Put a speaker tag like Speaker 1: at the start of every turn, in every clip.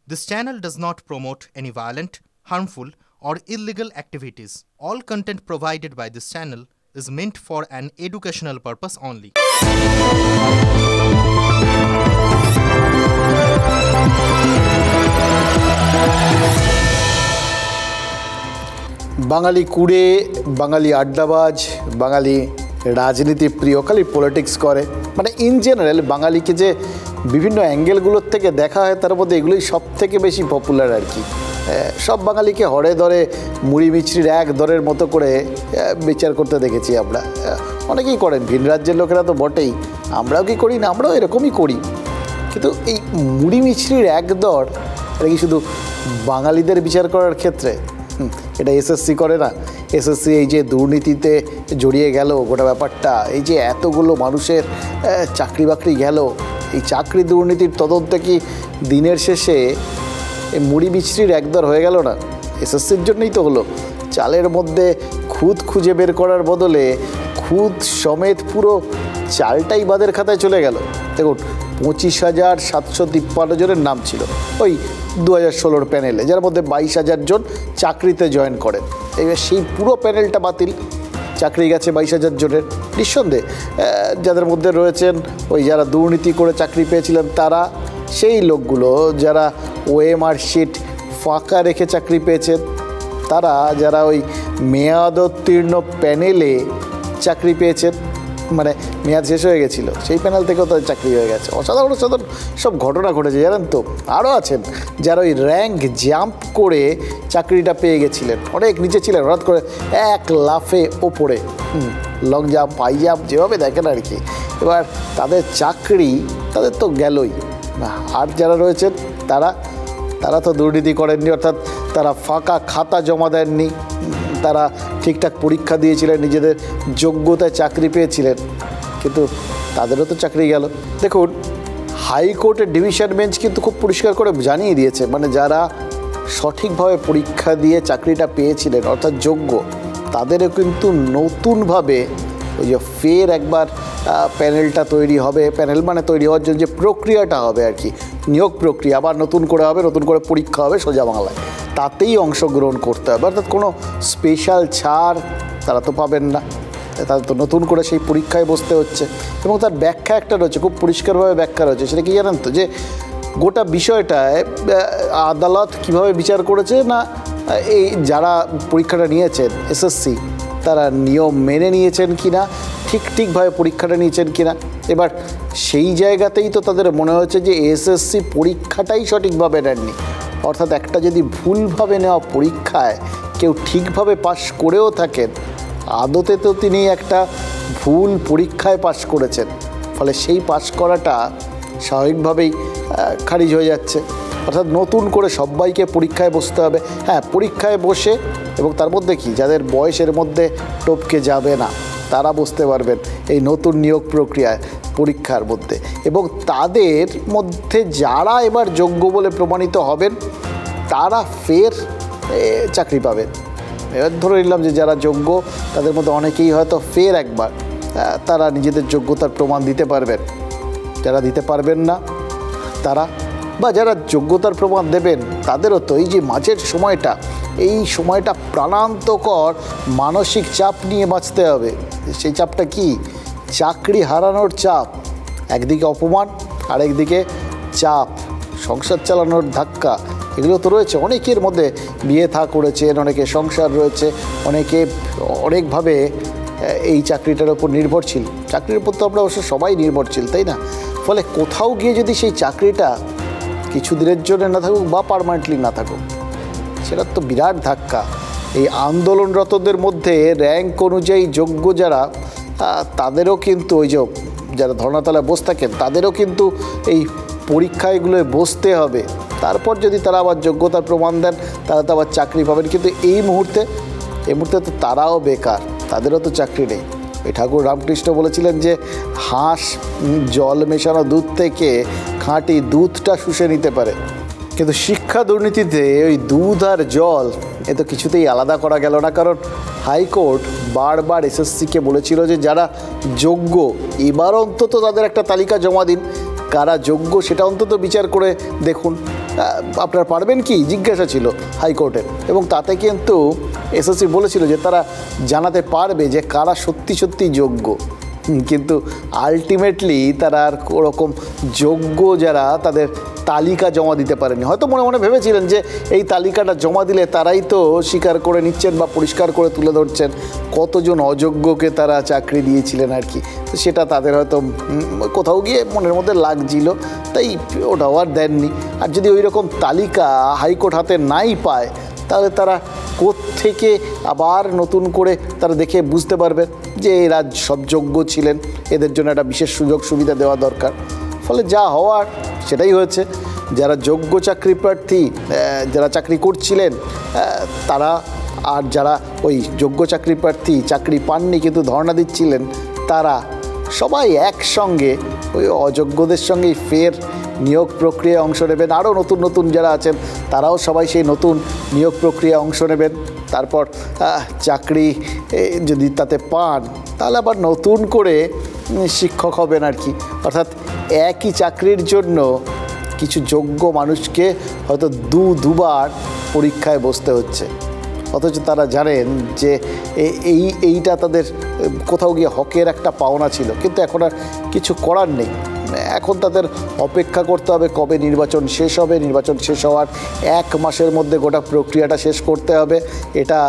Speaker 1: This channel does not promote any violent, harmful, or illegal activities. All content provided by this channel is meant for an educational purpose only.
Speaker 2: বাঙালি কুড়ে, বাঙালি আড্ডাবাজ, বাঙালি রাজনীতি প্রিয়, খালি politics করে, মানে in general বাঙালিকে যে বিভিন্ন অ্যাঙ্গেলগুলোর থেকে দেখা হয় তার মধ্যে এগুলোই সব থেকে বেশি পপুলার আর কি। সব বাঙালিকে হরে ধরে মুড়ি মিছরির এক দরের মতো করে বিচার করতে দেখেছি আমরা। অনেকেই করেন, ভিন রাজ্যের লোকেরা তো বটেই, আমরাও কি করি না, আমরাও এরকমই করি। কিন্তু এই মুড়ি মিছরির এক দর, এটা কি শুধু বাঙালিদের বিচার করার ক্ষেত্রে? এটা এসএসসি করে না? এসএসসি এই যে দুর্নীতিতে জড়িয়ে গেল গোটা ব্যাপারটা, এই যে এতগুলো মানুষের চাকরি বাকরি গেল, এই চাকরি দুর্নীতির তদন্তে কি দিনের শেষে এই মুড়ি মিছরির একদর হয়ে গেল না? এসএসসির জন্যই তো হলো। চালের মধ্যে খুদ খুঁজে বের করার বদলে খুদ সমেত পুরো চালটাই বাদের খাতায় চলে গেল। দেখুন, 25,753 জনের নাম ছিল ওই 2016 প্যানেলে, যার মধ্যে 22,000 জন চাকরিতে জয়েন করেন। এবার সেই পুরো প্যানেলটা বাতিল, চাকরি গেছে 22,000 জনের। নিঃসন্দেহে যাদের মধ্যে রয়েছেন ওই যারা দুর্নীতি করে চাকরি পেয়েছিলেন তারা, সেই লোকগুলো যারা ওএমআর শিট ফাঁকা রেখে চাকরি পেয়েছেন তারা, যারা ওই মেয়াদোত্তীর্ণ প্যানেলে চাকরি পেয়েছেন, মানে মেয়াদ শেষ হয়ে গেছিলো সেই প্যানেল থেকেও তাদের চাকরি হয়ে গেছে। অসাধারণ অসাধারণ সব ঘটনা ঘটেছে, জানেন তো। আরও আছেন যারা ওই র্যাঙ্ক জাম্প করে চাকরিটা পেয়ে গেছিলেন, অনেক নিচে ছিলেন, হঠাৎ করে এক লাফে ওপরে, লং জাম্প, হাই জাম্প, যেভাবে দেখেন আর কি। এবার তাদের চাকরি তাদের তো গেলই, আর যারা রয়েছেন তারা তো দুর্নীতি করেননি, অর্থাৎ তারা ফাঁকা খাতা জমা দেননি, তারা ঠিকঠাক পরীক্ষা দিয়েছিলেন, নিজেদের যোগ্যতায় চাকরি পেয়েছিলেন, কিন্তু তাদেরও তো চাকরি গেল। দেখুন, হাইকোর্টের ডিভিশন বেঞ্চ কিন্তু খুব পরিষ্কার করে জানিয়ে দিয়েছে, মানে যারা সঠিকভাবে পরীক্ষা দিয়ে চাকরিটা পেয়েছিলেন অর্থাৎ যোগ্য, তাদেরও কিন্তু নতুনভাবে ওই যে ফের একবার প্যানেলটা তৈরি হবে। প্যানেল মানে তৈরি হওয়ার জন্য যে প্রক্রিয়াটা হবে আর কি, নিয়োগ প্রক্রিয়া আবার নতুন করে হবে, নতুন করে পরীক্ষা হবে সোজা বাংলায়, তাতেই অংশগ্রহণ করতে হবে। অর্থাৎ কোনো স্পেশাল ছাড় তারা তো পাবেন না, তাদের তো নতুন করে সেই পরীক্ষায় বসতে হচ্ছে। এবং তার ব্যাখ্যা একটা রয়েছে, খুব পরিষ্কারভাবে ব্যাখ্যা রয়েছে। সেটা কি জানেন তো, যে গোটা বিষয়টায় আদালত কিভাবে বিচার করেছে না, এই যারা পরীক্ষাটা নিয়েছেন এসএসসি তারা নিয়ম মেনে নিয়েছেন কি না, ঠিকভাবে পরীক্ষাটা নিয়েছেন কি না। এবার সেই জায়গাতেই তো তাদের মনে হচ্ছে যে এসএসসি পরীক্ষাটাই সঠিকভাবে নেননি। অর্থাৎ একটা যদি ভুলভাবে নেওয়া পরীক্ষায় কেউ ঠিকভাবে পাশ করেও থাকেন, আদতে তো তিনি একটা ভুল পরীক্ষায় পাশ করেছেন, ফলে সেই পাশ করাটা স্বাভাবিকভাবেই খারিজ হয়ে যাচ্ছে। অর্থাৎ নতুন করে সবাইকে পরীক্ষায় বসতে হবে। হ্যাঁ, পরীক্ষায় বসে, এবং তার মধ্যে কি যাদের বয়সের মধ্যে টপকে যাবে না তারা বসতে পারবেন এই নতুন নিয়োগ প্রক্রিয়ায় পরীক্ষার মধ্যে, এবং তাদের মধ্যে যারা এবার যোগ্য বলে প্রমাণিত হবেন তারা ফের চাকরি পাবেন। এবার ধরে নিলাম যে যারা যোগ্য তাদের মধ্যে অনেকেই হয়তো ফের একবার তারা নিজেদের যোগ্যতার প্রমাণ দিতে পারবেন। যারা দিতে পারবেন না তারা, বা যারা যোগ্যতার প্রমাণ দেবেন তাদেরও তো এই যে মাঝের সময়টা, এই সময়টা প্রাণান্তকর মানসিক চাপ নিয়ে বাঁচতে হবে। সেই চাপটা কি? চাকরি হারানোর চাপ, একদিকে অপমান, আরেকদিকে চাপ, সংসার চালানোর ধাক্কা, এগুলো তো রয়েছে। অনেকের মধ্যে বিয়ে থা করেছেন, অনেকে সংসার রয়েছে, অনেকে অনেকভাবে এই চাকরিটার ওপর নির্ভরশীল। চাকরির উপর তো আমরা অবশ্য সবাই নির্ভরশীল, তাই না? ফলে কোথাও গিয়ে যদি সেই চাকরিটা কিছু দিনের জন্য না থাকুক বা পার্মানেন্টলি না থাকুক, সেটা তো বিরাট ধাক্কা। এই আন্দোলনরতদের মধ্যে র্যাঙ্ক অনুযায়ী যোগ্য যারা, তাদেরও কিন্তু ওই যে যারা ধর্নাতলায় বসে থাকেন তাদেরও কিন্তু এই পরীক্ষাগুলোয় বসতে হবে। তারপর যদি তারা আবার যোগ্যতার প্রমাণ দেন তারা তো আবার চাকরি পাবেন। কিন্তু এই মুহূর্তে তো তারাও বেকার, তাদেরও তো চাকরি নেই। ওই ঠাকুর রামকৃষ্ণ বলেছিলেন যে হাঁস জল মেশানো দুধ থেকে খাঁটি দুধটা শুষে নিতে পারে, কিন্তু শিক্ষা দুর্নীতিতে ওই দুধ আর জল এ তো কিছুতেই আলাদা করা গেল না। কারণ হাইকোর্ট বারবার এসএসসিকে বলেছিল যে যারা যোগ্য এবার অন্তত তাদের একটা তালিকা জমা দিন, কারা যোগ্য সেটা অন্তত বিচার করে দেখুন। আপনারা পারবেন কি জিজ্ঞাসা ছিল হাইকোর্টের, এবং তাতে কিন্তু এসএসসি বলেছিল যে তারা জানাতে পারবে যে কারা সত্যি সত্যি যোগ্য। কিন্তু আলটিমেটলি তারা আর ওরকম যোগ্য যারা তাদের তালিকা জমা দিতে পারেনি। হয়তো মনে মনে ভেবেছিলেন যে এই তালিকাটা জমা দিলে তারাই তো স্বীকার করে নিচ্ছেন বা পরিষ্কার করে তুলে ধরছেন কতজন অযোগ্যকে তারা চাকরি দিয়েছিলেন আর কি। তো সেটা তাদের হয়তো কোথাও গিয়ে মনের মধ্যে লাগছিল, তাই ওটাও আর দেননি। আর যদি ওই রকম তালিকা হাইকোর্ট হাতে নাই পায় তাহলে তারা কোত্থেকে আবার নতুন করে তারা দেখে বুঝতে পারবেন যে এরা সব যোগ্য ছিলেন, এদের জন্য একটা বিশেষ সুযোগ সুবিধা দেওয়া দরকার। ফলে যা হওয়ার সেটাই হয়েছে। যারা যোগ্য চাকরি প্রার্থী, যারা চাকরি করছিলেন তারা, আর যারা ওই যোগ্য চাকরি প্রার্থী চাকরি পাননি কিন্তু ধর্ণা দিচ্ছিলেন, তারা সবাই একসঙ্গে ওই অযোগ্যদের সঙ্গেই ফের নিয়োগ প্রক্রিয়ায় অংশ নেবেন। আরও নতুন নতুন যারা আছেন তারাও সবাই সেই নতুন নিয়োগ প্রক্রিয়ায় অংশ নেবেন। তারপর চাকরি যদি তাতে পান তাহলে আবার নতুন করে শিক্ষক হবেন আর কি। অর্থাৎ একই চাকরির জন্য কিছু যোগ্য মানুষকে হয়তো দুবার পরীক্ষায় বসতে হচ্ছে, অথচ তারা জানেন যে এইটা তাদের কোথাও গিয়ে হকের একটা পাওনা ছিল। কিন্তু এখন আর কিছু করার নেই, এখন তাদের অপেক্ষা করতে হবে কবে নির্বাচন শেষ হবে। নির্বাচন শেষ হওয়ার 1 মাসের মধ্যে গোটা প্রক্রিয়াটা শেষ করতে হবে, এটা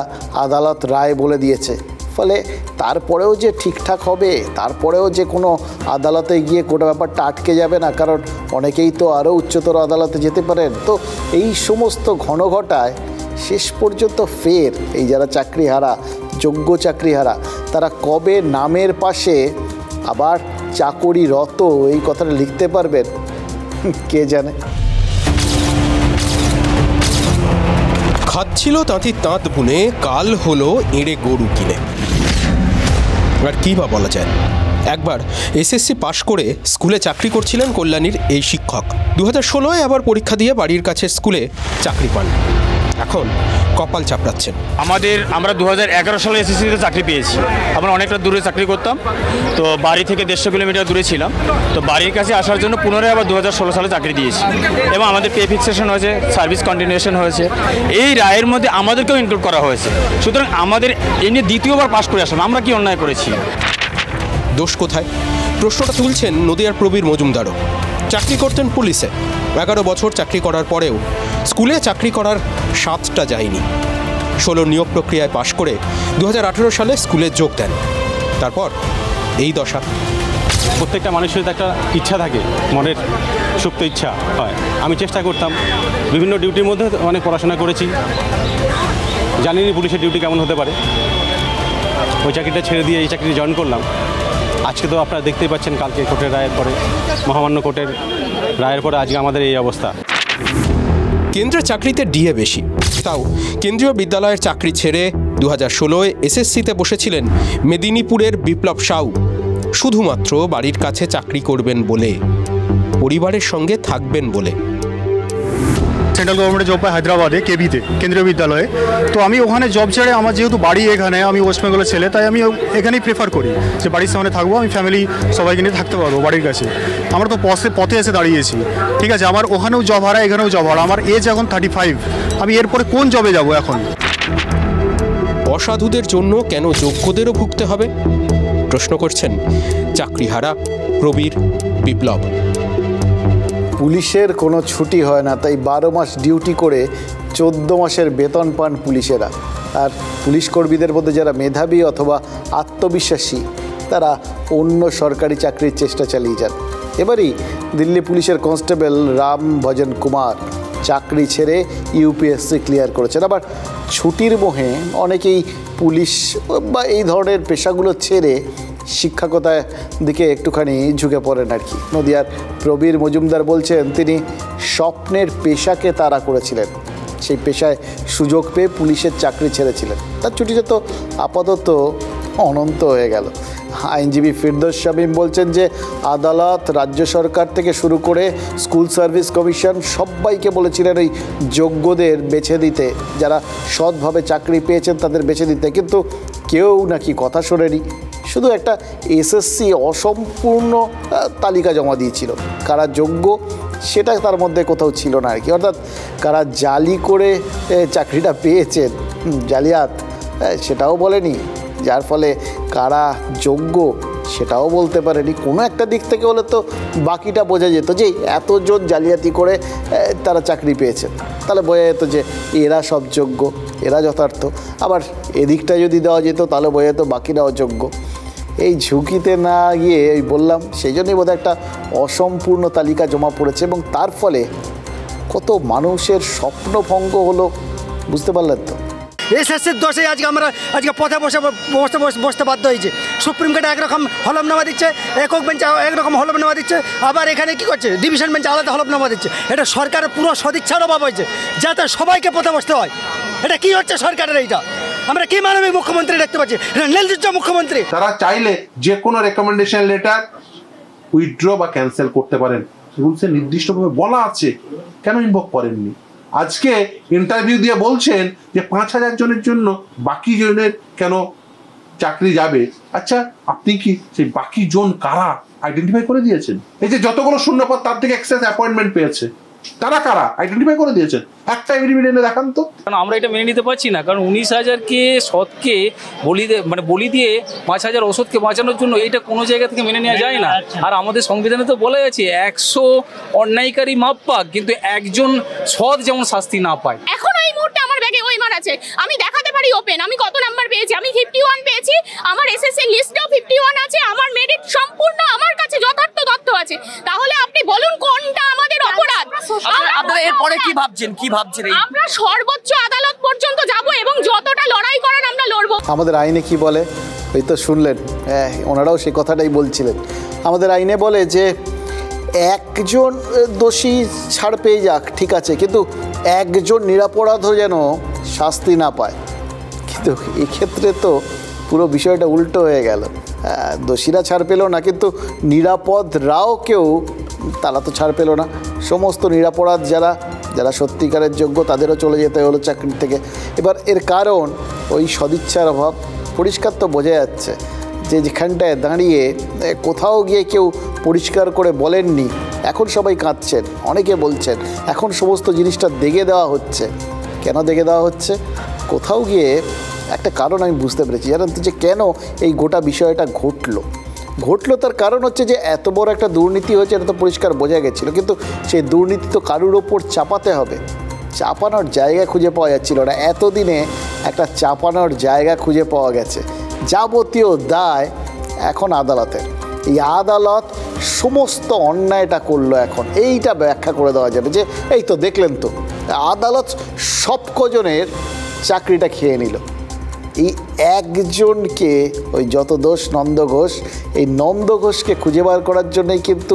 Speaker 2: আদালত রায় বলে দিয়েছে। ফলে তারপরেও যে ঠিকঠাক হবে, তারপরেও যে কোনো আদালতে গিয়ে গোটা ব্যাপারটা আটকে যাবে না, কারণ অনেকেই তো আরও উচ্চতর আদালতে যেতে পারেন। তো এই সমস্ত ঘনঘটায় শেষ পর্যন্ত ফের এই যারা চাকরিহারা, যোগ্য চাকরিহারা, তারা কবে নামের পাশে আবার চাকরিরত এই কথাটা লিখতে পারবেন কে জানে।
Speaker 3: খাচ্ছিল তাঁতি তাঁত বুনে, কাল হলো এঁড়ে গরু কিনে। আর কী বা বলা যায়, একবার এসএসসি পাশ করে স্কুলে চাকরি করছিলেন কল্যাণীর এই শিক্ষক। 2016-এ আবার পরীক্ষা দিয়ে বাড়ির কাছে স্কুলে চাকরি পান। এখন কপাল চাপড়াচ্ছেন।
Speaker 4: আমরা 2011 সালে এসএসসিতে চাকরি পেয়েছি। আমরা অনেকটা দূরে চাকরি করতাম, তো বাড়ি থেকে 150 কিলোমিটার দূরে ছিলাম। তো বাড়ির কাছে আসার জন্য পুনরায় আবার 2016 সালে চাকরি দিয়েছি, এবং আমাদের পে ফিক্সেশন হয়েছে, সার্ভিস কন্টিনিউশন হয়েছে। এই রায়ের মধ্যে আমাদেরকেও ইনক্লুড করা হয়েছে। সুতরাং আমাদের এই নিয়ে দ্বিতীয়বার পাশ করে আসলাম, আমরা কি অন্যায় করেছি?
Speaker 3: দোষ কোথায়? প্রশ্নটা তুলছেন নদিয়ার প্রবীর মজুমদারও। চাকরি করতেন পুলিশে, 11 বছর চাকরি করার পরেও স্কুলে চাকরি করার স্বাদটা যায়নি। 16 নিয়োগ প্রক্রিয়ায় পাশ করে 2018 সালে স্কুলে যোগ দেন। তারপর এই দশা।
Speaker 5: প্রত্যেকটা মানুষের একটা ইচ্ছা থাকে, মনের সুপ্ত ইচ্ছা হয়। আমি চেষ্টা করতাম, বিভিন্ন ডিউটির মধ্যে অনেক পড়াশোনা করেছি, জানিনি পুলিশের ডিউটি কেমন হতে পারে। ওই চাকরিটা ছেড়ে দিয়ে এই চাকরি জয়েন করলাম। আজকে তো আপনারা দেখতেই পাচ্ছেন, কালকে কোর্টের রায়ের পরে, মহামান্য কোর্টের রায়ের পরে আজকে আমাদের এই অবস্থা।
Speaker 3: কেন্দ্রের চাকরিতে ডিএ বেশি, তাও কেন্দ্রীয় বিদ্যালয়ের চাকরি ছেড়ে 2016-এ এসএসসিতে বসেছিলেন মেদিনীপুরের বিপ্লব সাউ। শুধুমাত্র বাড়ির কাছে চাকরি করবেন বলে, পরিবারের সঙ্গে থাকবেন বলে।
Speaker 6: সেন্ট্রাল গভর্নমেন্টের জব পাই হায়দ্রাবাদে, কেবিতে, কেন্দ্রীয় বিদ্যালয়ে। তো আমি ওখানে জব ছেড়ে, আমার যেহেতু বাড়ি এখানে, আমি ওয়েস্ট বেঙ্গলের ছেলে, তাই আমি এখানেই প্রেফার করি যে বাড়ির সামনে থাকবো, আমি ফ্যামিলি সবাইকে নিয়ে থাকতে পারবো বাড়ির কাছে। আমরা তো পথে এসে দাঁড়িয়েছি, ঠিক আছে। আমার ওখানেও জব হারা, এখানেও জব হারা। আমার এজ এখন 35, আমি এরপরে কোন জবে যাব এখন?
Speaker 3: অসাধুদের জন্য কেন যোগ্যদেরও ভুগতে হবে? প্রশ্ন করছেন চাকরিহারা প্রবীর বিপ্লব।
Speaker 2: পুলিশের কোনো ছুটি হয় না, তাই 12 মাস ডিউটি করে 14 মাসের বেতন পান পুলিশেরা। আর পুলিশ কর্মীদের মধ্যে যারা মেধাবী অথবা আত্মবিশ্বাসী, তারা অন্য সরকারি চাকরির চেষ্টা চালিয়ে যান। এবারই দিল্লি পুলিশের কনস্টেবল রাম ভজন কুমার চাকরি ছেড়ে ইউপিএসসি ক্লিয়ার করেছেন। আবার ছুটির মোহে অনেকেই পুলিশ বা এই ধরনের পেশাগুলো ছেড়ে শিক্ষকতার দিকে একটুখানি ঝুঁকে পড়েন আর কি। নদিয়ার প্রবীর মজুমদার বলছেন তিনি স্বপ্নের পেশাকে তাড়া করেছিলেন, সেই পেশায় সুযোগ পেয়ে পুলিশের চাকরি ছেড়েছিলেন। তার ছুটিটা তো আপাতত অনন্ত হয়ে গেল। আইনজীবী ফিরদৌস শামীম বলছেন যে আদালত, রাজ্য সরকার থেকে শুরু করে স্কুল সার্ভিস কমিশন সবাইকে বলেছিলেন এই যোগ্যদের বেছে দিতে, যারা সৎভাবে চাকরি পেয়েছেন তাদের বেছে দিতে, কিন্তু কেউ নাকি কথা শোনেনি। শুধু একটা এসএসসি অসম্পূর্ণ তালিকা জমা দিয়েছিল, কারা যোগ্য সেটা তার মধ্যে কোথাও ছিল না আর কি। অর্থাৎ কারা জালি করে চাকরিটা পেয়েছেন, জালিয়াত, সেটাও বলেনি, যার ফলে কারা যোগ্য সেটাও বলতে পারেনি। কোনো একটা দিক থেকে হলে তো বাকিটা বোঝা যেত যে এতজন জালিয়াতি করে তারা চাকরি পেয়েছেন, তাহলে বোঝা যেত যে এরা সব যোগ্য, এরা যথার্থ। আবার এদিকটা যদি দেওয়া যেত তাহলে বোঝা যেত বাকিরাও যোগ্য। এই ঝুঁকিতে না গিয়ে এই বললাম, সেই জন্যই বোধহয় একটা অসম্পূর্ণ তালিকা জমা পড়েছে এবং তার ফলে কত মানুষের স্বপ্নভঙ্গ হলো, বুঝতে পারলেন তো?
Speaker 7: এসএসসির দোষে আজকে পথে বসতে বাধ্য হয়েছে। সুপ্রিম কোর্টে একরকম হলফনামা দিচ্ছে, একক বেঞ্চে একরকম হলফনামা দিচ্ছে, আবার এখানে কি করছে ডিভিশন বেঞ্চে আলাদা হলফনামা দিচ্ছে। এটা সরকারের পুরো সদিচ্ছার অভাব হয়েছে, যাতে সবাইকে পথে বসতে হয়। এটা কি হচ্ছে সরকারের? এইটা আমরা কি মানবিক মুখ্যমন্ত্রী দেখতে পাচ্ছি, নির্লজ্জ মুখ্যমন্ত্রী।
Speaker 8: তারা চাইলে যে কোনো রেকমেন্ডেশন লেটার উইথড্র বা ক্যান্সেল করতে পারেন, রুলসে নির্দিষ্টভাবে বলা আছে, কেন ইনভক করেননি? আজকে ইন্টারভিউ দিয়ে বলছেন যে 5,000 জনের জন্য বাকি জনের কেন চাকরি যাবে। আচ্ছা, আপনি কি সেই বাকি জন কারা আইডেন্টিফাই করে দিয়েছেন? এই যে যতগুলো শূন্যপদ তার থেকে এক্সেস অ্যাপয়েন্টমেন্ট পেয়েছে, তারা কারা আইডেন্টিফাই করে দিয়েছেন? একটা এভিডেন্স এনে দেখান তো।
Speaker 9: কারণ আমরা এটা মেনে নিতে পারছি না, কারণ 19,000কে সৎকে বলি দিয়ে 5,000 ওষুধকে বাঁচানোর জন্য এটা কোনো জায়গা থেকে মেনে নেওয়া যায় না। আর আমাদের সংবিধানে তো বলা আছে 100 অন্যায়কারী মাপ পাক, কিন্তু একজন সৎ যেমন শাস্তি না পায়।
Speaker 10: এখন এই মুহূর্তে আমার ব্যাগে ওই মার আছে, আমি দেখাতে পারি ওপেন আমি কত নাম্বার পেয়েছি। আমি 51 পেয়েছি, আমার এসএসসি লিস্টেও 51 আছে, আমার মেরিট সম্পূর্ণ আমার কাছে যথার্থ তথ্য আছে। তাহলে আপনি বলুন কোনটা আমাদের অপরাধ?
Speaker 11: আপনারা এরপরে কি ভাবছেন?
Speaker 10: আমরা সর্বোচ্চ আদালত পর্যন্ত যাব এবং যতটা লড়াই করার আমরা লড়ব।
Speaker 2: আমাদের আইনে কি বলে ওই তো শুনলেন, ওনারাও সেই কথাটাই বলছিলেন। আমাদের আইনে বলে যে একজন দোষী ছাড় পেয়ে যাক, ঠিক আছে, কিন্তু একজন নিরপরাধও যেন শাস্তি না পায়। কিন্তু এক্ষেত্রে তো পুরো বিষয়টা উল্টো হয়ে গেল। দোষীরা ছাড় পেল না, কিন্তু নিরাপদরাও কেউ তারা তো ছাড় পেল না। সমস্ত নিরাপরাধ যারা সত্যিকারের যোগ্য তাদেরও চলে যেতে হলো চাকরি থেকে। এবার এর কারণ ওই সদিচ্ছার অভাব। পরিষ্কার তো বোঝা যাচ্ছে যে যেখানটায় দাঁড়িয়ে কোথাও গিয়ে কেউ পরিষ্কার করে বলেননি, এখন সবাই কাঁদছেন, অনেকে বলছেন এখন সমস্ত জিনিসটা দেখে দেওয়া হচ্ছে। কেন দেখে দেওয়া হচ্ছে? কোথাও গিয়ে একটা কারণ আমি বুঝতে পেরেছি, জানেন তো, যে কেন এই গোটা বিষয়টা ঘটলো তার কারণ হচ্ছে যে এত বড় একটা দুর্নীতি হয়েছে, এটা তো পরিষ্কার বোঝা গেছিলো, কিন্তু সেই দুর্নীতি তো কারুর ওপর চাপাতে হবে। চাপানোর জায়গা খুঁজে পাওয়া যাচ্ছিল না। এতদিনে একটা চাপানোর জায়গা খুঁজে পাওয়া গেছে। যাবতীয় দায় এখন আদালতের। এই আদালত সমস্ত অন্যায়টা করলো। এখন এইটা ব্যাখ্যা করে দেওয়া যাবে যে এই তো দেখলেন তো, আদালত সব কজনের চাকরিটা খেয়ে নিল। এই একজনকে, ওই যত দোষ নন্দ ঘোষ, এই নন্দ ঘোষকে খুঁজে বার করার জন্যই কিন্তু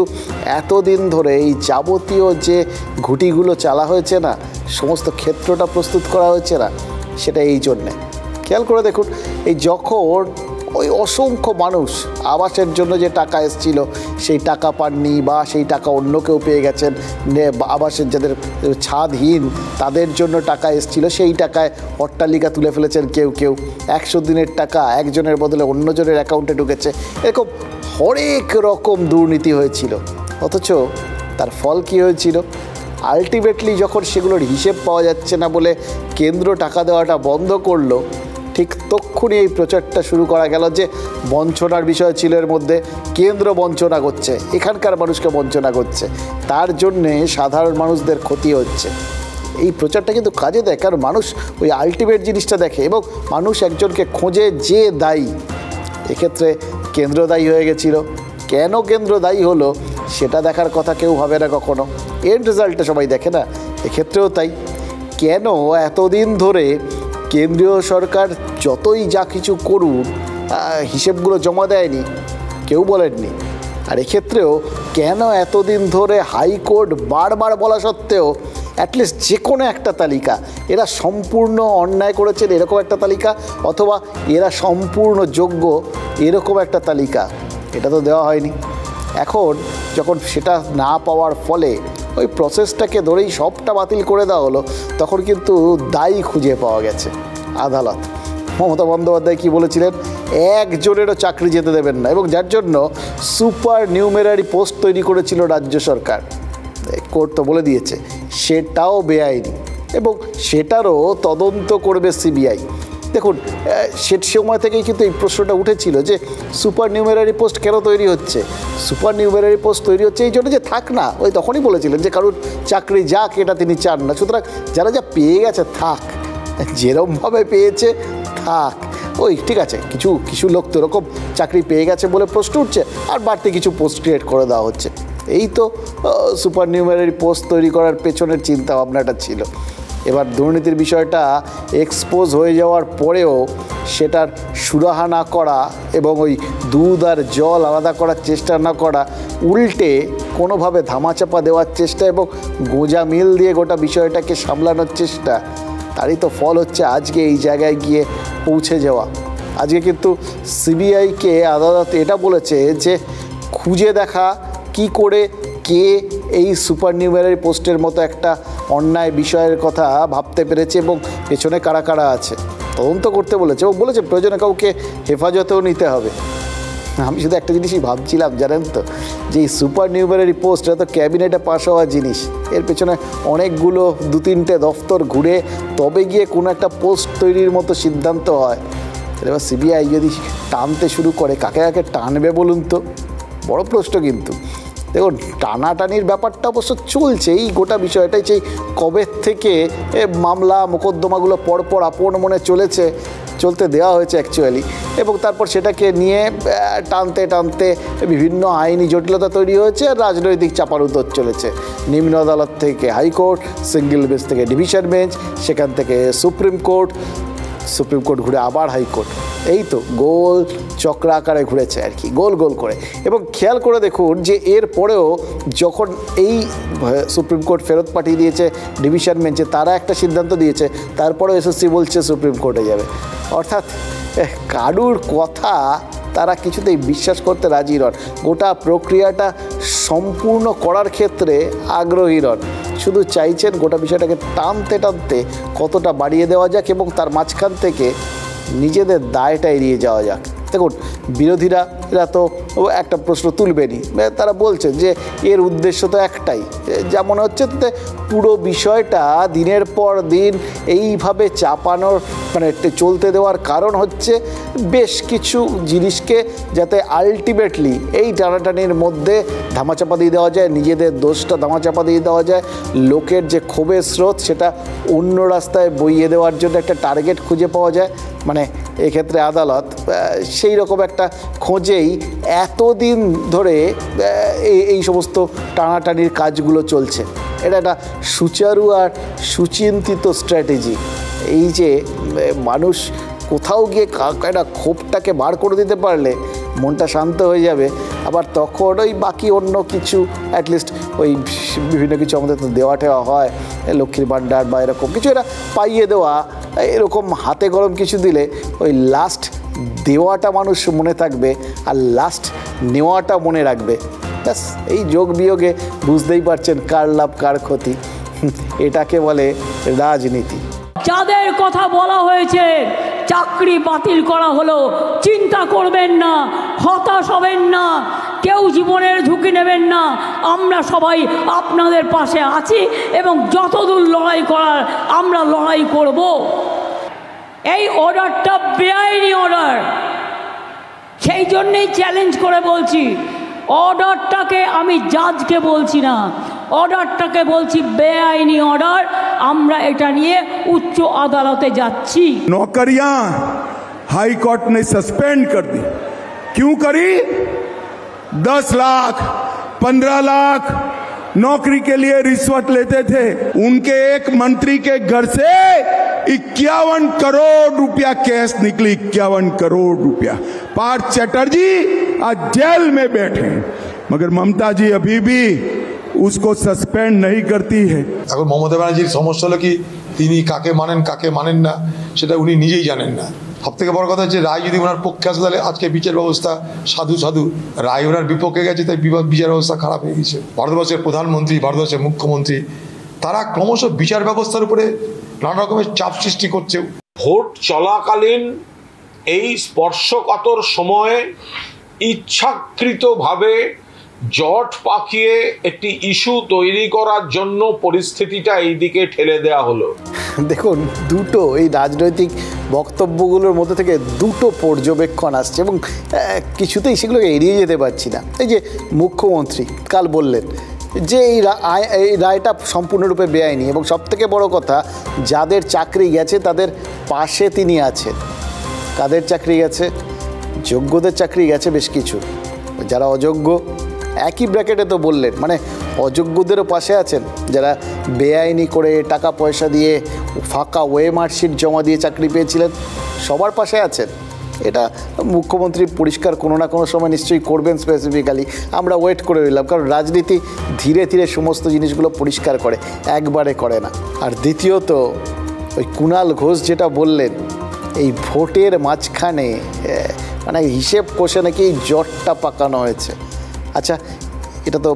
Speaker 2: এতদিন ধরে এই যাবতীয় যে ঘুঁটিগুলো চালা হয়েছে না, সমস্ত ক্ষেত্রটা প্রস্তুত করা হয়েছে না, সেটা এই জন্যে। খেয়াল করে দেখুন, এই যখন ওই অসংখ্য মানুষ আবাসের জন্য যে টাকা এসেছিল সেই টাকা পাননি, বা সেই টাকা অন্য কেউ পেয়ে গেছেন, আবাসের যাদের ছাদহীন তাদের জন্য টাকা এসেছিল, সেই টাকায় অট্টালিকা তুলে ফেলেছেন কেউ 100 দিনের টাকা একজনের বদলে অন্যজনের অ্যাকাউন্টে ঢুকেছে। এরকম হরেক রকম দুর্নীতি হয়েছিল। অথচ তার ফল কী হয়েছিল? আলটিমেটলি যখন সেগুলোর হিসেব পাওয়া যাচ্ছে না বলে কেন্দ্র টাকা দেওয়াটা বন্ধ করলো, ঠিক তক্ষুনি এই প্রচারটা শুরু করা গেল যে বঞ্চনার বিষয় ছিল এর মধ্যে, কেন্দ্র বঞ্চনা করছে, এখানকার মানুষকে বঞ্চনা করছে, তার জন্যে সাধারণ মানুষদের ক্ষতি হচ্ছে। এই প্রচারটা কিন্তু কাজে দেয়, কারণ মানুষ ওই আলটিমেট জিনিসটা দেখে এবং মানুষ একজনকে খোঁজে যে দায়ী। এক্ষেত্রে কেন্দ্র দায়ী হয়ে গেছিল। কেন কেন্দ্র দায়ী হলো সেটা দেখার কথা কেউ ভাবে না কখনো, এন্ড রেজাল্টটা সবাই দেখে না। এক্ষেত্রেও তাই। কেন এতদিন ধরে কেন্দ্রীয় সরকার যতই যা কিছু করুন হিসেবগুলো জমা দেয়নি, কেউ বলেননি। আর এক্ষেত্রেও কেন এতদিন ধরে হাইকোর্ট বারবার বলা সত্ত্বেও অ্যাটলিস্ট যে কোনো একটা তালিকা, এরা সম্পূর্ণ অন্যায় করেছেন এরকম একটা তালিকা, অথবা এরা সম্পূর্ণ যোগ্য এরকম একটা তালিকা, এটা তো দেওয়া হয়নি। এখন যখন সেটা না পাওয়ার ফলে ওই প্রসেসটাকে ধরেই সবটা বাতিল করে দেওয়া হলো, তখন কিন্তু দায়ী খুঁজে পাওয়া গেছে আদালত। মমতা বন্দ্যোপাধ্যায় কি বলেছিলেন, একজনেরও চাকরি যেতে দেবেন না, এবং যার জন্য সুপার নিউমেরারি পোস্ট তৈরি করেছিল রাজ্য সরকার। কোর্ট তো বলে দিয়েছে সেটাও বেআইনি এবং সেটারও তদন্ত করবে সিবিআই। দেখুন, সে সময় থেকেই কিন্তু এই প্রশ্নটা উঠেছিল যে সুপার নিউমেরারি পোস্ট কেন তৈরি হচ্ছে। সুপার নিউমেরারি পোস্ট তৈরি হচ্ছে এই জন্য যে থাক না, ওই তখনই বলেছিলেন যে কারোর চাকরি যাক এটা তিনি চান না, সুতরাং যারা যা পেয়ে গেছে থাক, যেরমভাবে পেয়েছে থাক। ওই ঠিক আছে, কিছু লোক তো এরকম চাকরি পেয়ে গেছে বলে প্রশ্ন উঠছে, আর বাড়তি কিছু পোস্ট ক্রিয়েট করে দেওয়া হচ্ছে। এই তো সুপার নিউমেরারি পোস্ট তৈরি করার পেছনের চিন্তা ভাবনাটা ছিল। এবার দুর্নীতির বিষয়টা এক্সপোজ হয়ে যাওয়ার পরেও সেটার সুরাহা না করা এবং ওই দুধ আর জল আলাদা করার চেষ্টা না করা, উল্টে কোনোভাবে ধামাচাপা দেওয়ার চেষ্টা এবং গোঁজা মিল দিয়ে গোটা বিষয়টাকে সামলানোর চেষ্টা, তারই তো ফল হচ্ছে আজকে এই জায়গায় গিয়ে পৌঁছে যাওয়া। আজকে কিন্তু সিবিআইকে আদালত এটা বলেছে যে খুঁজে দেখা কি করে কে এই সুপার নিউমেরারি পোস্টের মতো একটা অন্যায় বিষয়ের কথা ভাবতে পেরেছে এবং পেছনে কারা কারা আছে তদন্ত করতে বলেছে, এবং বলেছে প্রয়োজনে কাউকে হেফাজতেও নিতে হবে। আমি শুধু একটা জিনিসই ভাবছিলাম, জানেন তো, যে এই সুপার নিউমেরারি পোস্ট এটা তো ক্যাবিনেটে পাস হওয়া জিনিস, এর পেছনে অনেকগুলো 2-3টে দফতর ঘুরে তবে গিয়ে কোনো একটা পোস্ট তৈরির মতো সিদ্ধান্ত হয়। এবার সিবিআই যদি টানতে শুরু করে, কাকে কাকে টানবে বলুন তো? বড় প্রশ্ন। কিন্তু দেখুন, টানাটানির ব্যাপারটা অবশ্য চলছে, এই গোটা বিষয়টাই সেই কবে থেকে মামলা মোকদ্দমাগুলো পরপর আপন মনে চলতে দেওয়া হয়েছে অ্যাকচুয়ালি, এবং তারপর সেটাকে নিয়ে টানতে টানতে বিভিন্ন আইনি জটিলতা তৈরি হয়েছে, আর রাজনৈতিক চাপানুতর চলেছে। নিম্ন আদালত থেকে হাইকোর্ট, সিঙ্গেল বেঞ্চ থেকে ডিভিশন বেঞ্চ, সেখান থেকে সুপ্রিম কোর্ট ঘুরে আবার হাইকোর্ট, এই তো গোল চক্র আকারে ঘুরেছে আর কি, গোল গোল করে। এবং খেয়াল করে দেখুন যে এর পরেও যখন এই সুপ্রিম কোর্ট ফেরত পাঠিয়ে দিয়েছে ডিভিশন বেঞ্চে, তারা একটা সিদ্ধান্ত দিয়েছে, তারপরেও এসএসসি বলছে সুপ্রিম কোর্টে যাবে। অর্থাৎ কারুর কথা তারা কিছুতেই বিশ্বাস করতে রাজি নন, গোটা প্রক্রিয়াটা সম্পূর্ণ করার ক্ষেত্রে আগ্রহী নন, শুধু চাইছেন গোটা বিষয়টাকে টানতে টানতে কতটা বাড়িয়ে দেওয়া যাক এবং তার মাঝখান থেকে নিজেদের দায়টা এড়িয়ে যাওয়া যাক। দেখুন, বিরোধীরা এরা তো একটা প্রশ্ন তুলবেনই, তারা বলছেন যে এর উদ্দেশ্য তো একটাই, যা মনে হচ্ছে পুরো বিষয়টা দিনের পর দিন এইভাবে চাপানোর মানে চলতে দেওয়ার কারণ হচ্ছে বেশ কিছু জিনিসকে যাতে আলটিমেটলি এই টানাটানির মধ্যে ধামাচাপা দিয়ে দেওয়া যায়, নিজেদের দোষটা ধামাচাপা দিয়ে দেওয়া যায়, লোকের যে ক্ষোভের স্রোত সেটা অন্য রাস্তায় বইয়ে দেওয়ার জন্য একটা টার্গেট খুঁজে পাওয়া যায়। মানে এক্ষেত্রে আদালত সেই রকম একটা খোঁজেই এতদিন ধরে এই সমস্ত টানাটানির কাজগুলো চলছে। এটা একটা সুচারু আর সুচিন্তিত স্ট্র্যাটেজি। এই যে মানুষ কোথাও গিয়ে একটা ক্ষোভটাকে বার করে দিতে পারলে মনটা শান্ত হয়ে যাবে, আবার তখন ওই বাকি অন্য কিছু অ্যাটলিস্ট ওই বিভিন্ন কিছু আমাদের তো দেওয়া টেওয়া হয়, লক্ষ্মীর ভাণ্ডার বা এরকম কিছু এরা পাইয়ে দেওয়া, এরকম হাতে গরম কিছু দিলে ওই লাস্ট দেওয়াটা মানুষ মনে থাকবে আর লাস্ট নেওয়াটা মনে রাখবে। ব্যাস, এই যোগ বিয়োগে বুঝতেই পারছেন কার লাভ কার ক্ষতি, এটাকে বলে রাজনীতি।
Speaker 12: যাদের কথা বলা হয়েছে চাকরি বাতিল করা হলো, চিন্তা করবেন না, হতাশ হবেন না, কেউ জীবনের ঝুঁকি নেবেন না, আমরা সবাই আপনাদের পাশে আছি এবং যতদূর লড়াই করার আমরা লড়াই করব। এই অর্ডারটা বেআইনি অর্ডার, সেই জন্যেই চ্যালেঞ্জ করে বলছি, অর্ডারটাকে আমি জাজকে বলছি না, অর্ডারটাকে বলছি বেআইনি অর্ডার। আমরা এটা নিয়ে উচ্চ আদালতে যাচ্ছি।
Speaker 13: नौकरियां हाई कोर्ट ने सस्पेंड कर दी। क्यों करी? 10 लाख 15 लाख नौकरी के लिए रिश्वत लेते थे। उनके एक मंत्री के घर से 51 करोड़ रुपया कैश निकली, 51 करोड़ रुपया। पार्थ चैटर्जी आज जेल में बैठे, मगर ममता जी अभी भी उसको सस्पेंड नहीं करती है।
Speaker 14: এখন মমতা ব্যানার্জির সমস্যা হলো কি, তিনি কাকে মানেন না সেটা উনি নিজেই জানেন না। সব থেকে বড় কথা হচ্ছে রায় যদি ওনার পক্ষে আসে তাহলে আজকে বিচার ব্যবস্থা সাধু, রায় ওনার বিপক্ষে গেছে তাই বিচার ব্যবস্থা খারাপ হয়ে গেছে। ভারতবর্ষের প্রধানমন্ত্রী, ভারতবর্ষের মুখ্যমন্ত্রী, তারা ক্রমশ বিচার ব্যবস্থার উপরে নানা রকমের চাপ সৃষ্টি করছে।
Speaker 8: ভোট চলাকালীন
Speaker 15: এই স্পর্শকাতর সময়ে ইচ্ছাকৃতভাবে জট পাকিয়ে একটি ইস্যু তৈরি করার জন্য পরিস্থিতিটা এই দিকে ঠেলে দেওয়া হলো।
Speaker 2: দেখুন, দুটো এই রাজনৈতিক বক্তব্যগুলোর মধ্যে থেকে দুটো পর্যবেক্ষণ আসছে এবং কিছুতেই সেগুলোকে এড়িয়ে যেতে পারছি না। এই যে মুখ্যমন্ত্রী কাল বললেন যে এই রায়টা সম্পূর্ণরূপে বেআইনি এবং সবথেকে বড় কথা, যাদের চাকরি গেছে তাদের পাশে তিনি আছেন। কাদের চাকরি গেছে? যোগ্যদের চাকরি গেছে বেশ কিছু, যারা অযোগ্য একই ব্র্যাকেটে তো বললেন, মানে অযোগ্যদেরও পাশে আছেন, যারা বেআইনি করে টাকা পয়সা দিয়ে ফাঁকা ওয়ে মার্কশিট জমা দিয়ে চাকরি পেয়েছিলেন, সবার পাশে আছেন। এটা মুখ্যমন্ত্রী পরিষ্কার কোনো না কোনো সময় নিশ্চয়ই করবেন স্পেসিফিক্যালি, আমরা ওয়েট করে রইলাম, কারণ রাজনীতি ধীরে ধীরে সমস্ত জিনিসগুলো পরিষ্কার করে, একবারে করে না। আর দ্বিতীয়ত ওই কুণাল ঘোষ যেটা বললেন, এই ভোটের মাঝখানে মানে হিসেব কষে নাকি এই জটটা পাকানো হয়েছে। আচ্ছা, এটা তো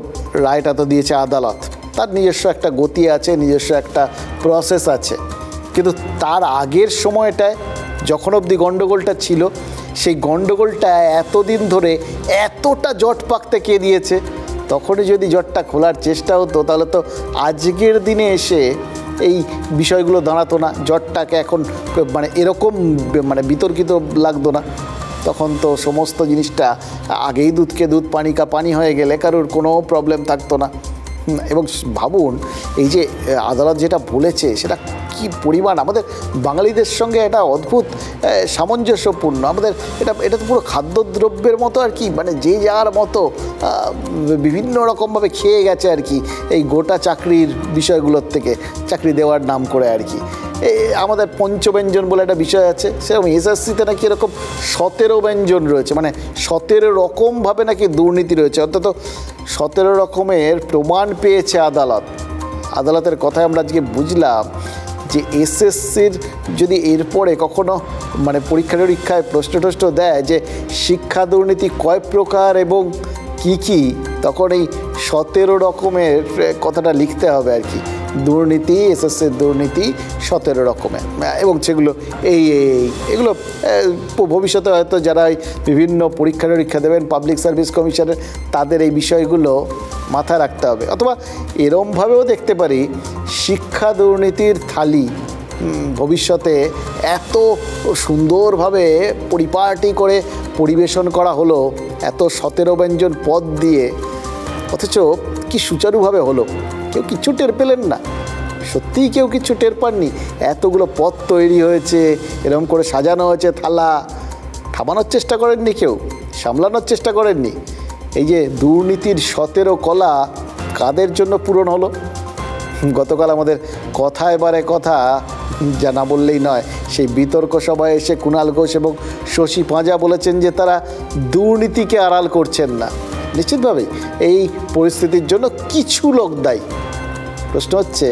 Speaker 2: রায়টা তো দিয়েছে আদালত, তার নিজস্ব একটা গতি আছে, নিজস্ব একটা প্রসেস আছে, কিন্তু তার আগের সময়টায় যখন অবধি গণ্ডগোলটা ছিল, সেই গণ্ডগোলটা এতদিন ধরে এতটা জট পাকতে কে দিয়েছে? তখনই যদি জটটা খোলার চেষ্টা হতো তাহলে তো আজকের দিনে এসে এই বিষয়গুলো দাঁড়াতো না, জটটাকে এখন মানে এরকম মানে বিতর্কিত লাগতো না। তখন তো সমস্ত জিনিসটা আগেই দুধকে দুধ পানি কা পানি হয়ে গেলে কারোর কোনো প্রবলেম থাকতো না। এবং ভাবুন, এই যে আদালত যেটা বলেছে সেটা কি পরিমাণ আমাদের বাঙালিদের সঙ্গে একটা অদ্ভুত সামঞ্জস্যপূর্ণ। আমাদের এটা তো পুরো খাদ্যদ্রব্যের মতো আর কি, মানে যে যার মতো বিভিন্ন রকমভাবে খেয়ে গেছে আর কি এই গোটা চাকরির বিষয়গুলোর থেকে, চাকরি দেওয়ার নাম করে আর কি। আমাদের পঞ্চব্যঞ্জন বলে একটা বিষয় আছে, সেরকম এসএসসিতে নাকি এরকম 17 ব্যঞ্জন রয়েছে, মানে 17 রকমভাবে নাকি দুর্নীতি রয়েছে, অন্তত 17 রকমের প্রমাণ পেয়েছে আদালতের কথায় আমরা আজকে বুঝলাম যে এসএসসির যদি এরপরে কখনো মানে পরীক্ষায় প্রশ্ন দেয় যে শিক্ষা দুর্নীতি কয় প্রকার এবং কি, তখন এই 17 রকমের কথাটা লিখতে হবে আর কি। দুর্নীতি, এসএসসির দুর্নীতি 17 রকমের, এবং সেগুলো এগুলো ভবিষ্যতে হয়তো যারা বিভিন্ন পরীক্ষা দেবেন পাবলিক সার্ভিস কমিশনের, তাদের এই বিষয়গুলো মাথায় রাখতে হবে। অথবা এরমভাবেও দেখতে পারি, শিক্ষা দুর্নীতির থালি ভবিষ্যতে এত সুন্দরভাবে পরিপাটি করে পরিবেশন করা হলো, এত 17 ব্যঞ্জন পদ দিয়ে, অথচ কি সুচারুভাবে হলো, কেউ কিছু টের পেলেন না, সত্যিই কেউ কিছু টের পাননি। এতগুলো পদ তৈরি হয়েছে, এরকম করে সাজানো হয়েছে থালা, থামানোর চেষ্টা করেননি কেউ, সামলানোর চেষ্টা করেননি। এই যে দুর্নীতির 17 কলা কাদের জন্য পূরণ হলো? গতকাল আমাদের কথায় কথা জানা বললেই নয়, সেই বিতর্ক সভায় এসে কুণাল ঘোষ এবং শশী পাঁজা বলেছেন যে তারা দুর্নীতিকে আড়াল করছেন না। নিশ্চিতভাবেই এই পরিস্থিতির জন্য কিছু লোক দায়ী। প্রশ্ন হচ্ছে,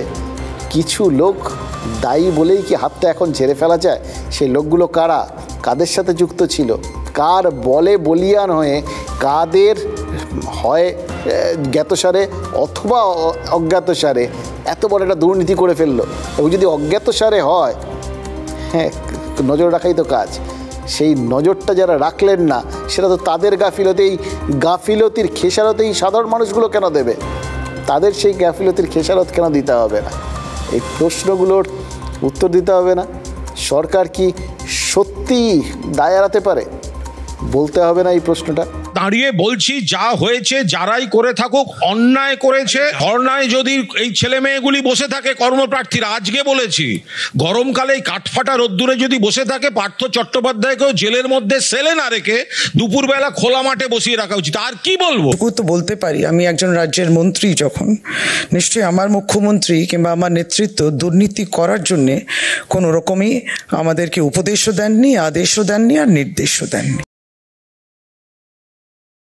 Speaker 2: কিছু লোক দায়ী বলেই কি হাতটা এখন ঝেড়ে ফেলা যায়? সেই লোকগুলো কারা, কাদের সাথে যুক্ত ছিল, কার বলে বলিয়ান হয়ে কাদের হয় জ্ঞাতসারে অথবা অজ্ঞাতসারে এত বড় একটা দুর্নীতি করে ফেললো। এবং যদি অজ্ঞাতসারে হয়, হ্যাঁ, নজর রাখাই তো কাজ। সেই নজরটা যারা রাখলেন না, সেটা তো তাদের গাফিলতির খেসারতেই সাধারণ মানুষগুলো কেন দেবে? তাদের সেই গাফিলতির খেসারত কেন দিতে হবে না? এই প্রশ্নগুলোর উত্তর দিতে হবে না? সরকার কি সত্যি দায় এড়াতে পারে? বলতে হবে না এই প্রশ্নটা?
Speaker 16: দাঁড়িয়ে বলছি, যা হয়েছে যারাই করে থাকুক অন্যায় করেছে। ধর্নায় যদি এই ছেলে মেয়েগুলি বসে থাকে, কর্মপ্রার্থীরা, আজকে বলেছি, গরমকালে কাঠফাটা রোদ্দুরে যদি বসে থাকে, পার্থ চট্টোপাধ্যায়কেও জেলের মধ্যে সেলে না রেখে দুপুরবেলা খোলা মাঠে বসিয়ে রাখা উচিত। আর কি বলবো?
Speaker 17: তো বলতে পারি, আমি একজন রাজ্যের মন্ত্রী যখন, নিশ্চয়ই আমার মুখ্যমন্ত্রী কিংবা আমার নেতৃত্ব দুর্নীতি করার জন্যে কোনো রকমই আমাদেরকে উপদেশও দেননি, আদেশও দেননি, আর নির্দেশও দেননি।